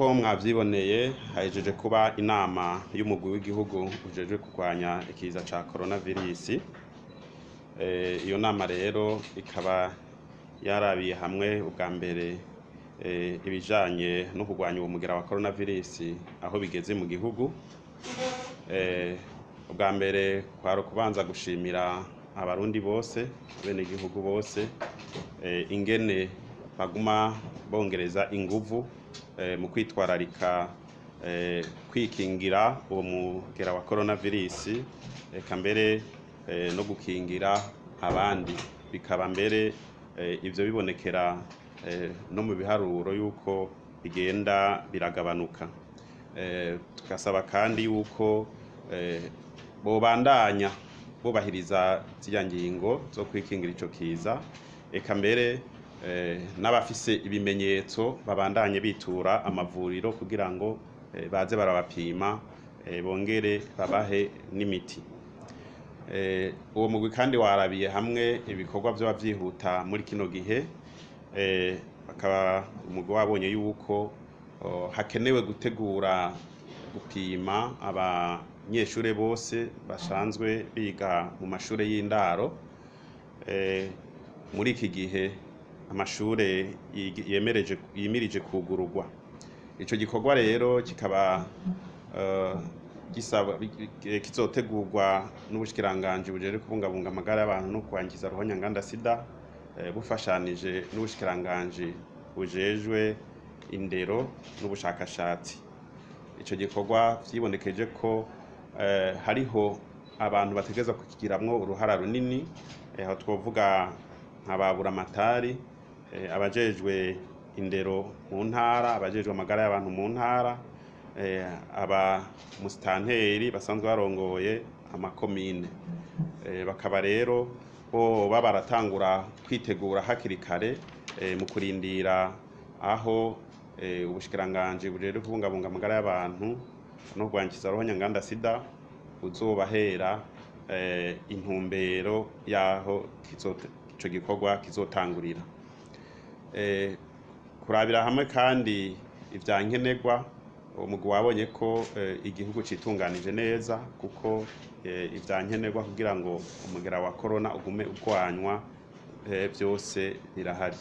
nk'uko mwavyiboneye hahejeje kuba inama y'umugwi w'igihugu ujejwe kurwanya ikiza ca coronavirus. Iyo nama rero ikaba yarabiye hamwe ubwa mbere ibijanye no kurwanya uwo mugera wa coronavirus aho bigeze mu gihugu. Ubwa mbere kwari kubanza gushimira abarundi bose, bene igihugu bose, ingene baguma bongereza inguvu mu kwitwararika kwikingira uwo mugera wa coronavirus, eka mbere no gukingira abandi, bikaba mbere ivyo bibonekera no mu biharuro yuko bigenda biragabanuka. Tugasaba kandi yuko bobandanya bubahiriza ziriya ngingo zo kwikingira ico kiza, eka mbere n'abafise ibimenyetso babandanye bitura amavuriro kugira ngo baze barabapima bongere babahe n'imiti. Uwo mugwi kandi warabiye hamwe ibikorwa vyoba vyihuta muri kino gihe, bakaba umugwi wabonye yuko hakenewe gutegura gupima abanyeshure bose basanzwe biga mu mashure y'indaro. Muri iki gihe amashure yimirije kugururwa. Ico gikorwa rero kikaba kizotegurwa n'ubushikiranganji bujejwe kubungabunga amagara y'abantu no kwangiza ruhonyanganda sida, bufashanije n'ubushikiranganji bujejwe indero n'ubushakashatsi. Ico gikorwa vyibonekeje ko hariho abantu bategerezwa kukigiramwo uruhara runini, aho twovuga nk'ababuramatari, abajejwe indero mu ntara, abajejwe amagara y'abantu mu ntara, aba musitanteri basanzwe barongoye amakomine. Bakaba rero bo baratangura kwitegura hakiri kare mu kurindira aho ubushikiranganji bujejwe kubungabunga amagara y'abantu no kwangiza ruhonyanganda sida buzobahera intumbero yaho ico gikorwa kizotangurira. Kurabira hamwe kandi ivyankenerwa, umugwi wabonye ko igihugu citunganije neza kuko ivyankenerwa kugira ngo umugera wa corona ugume urwanywa vyose birahari.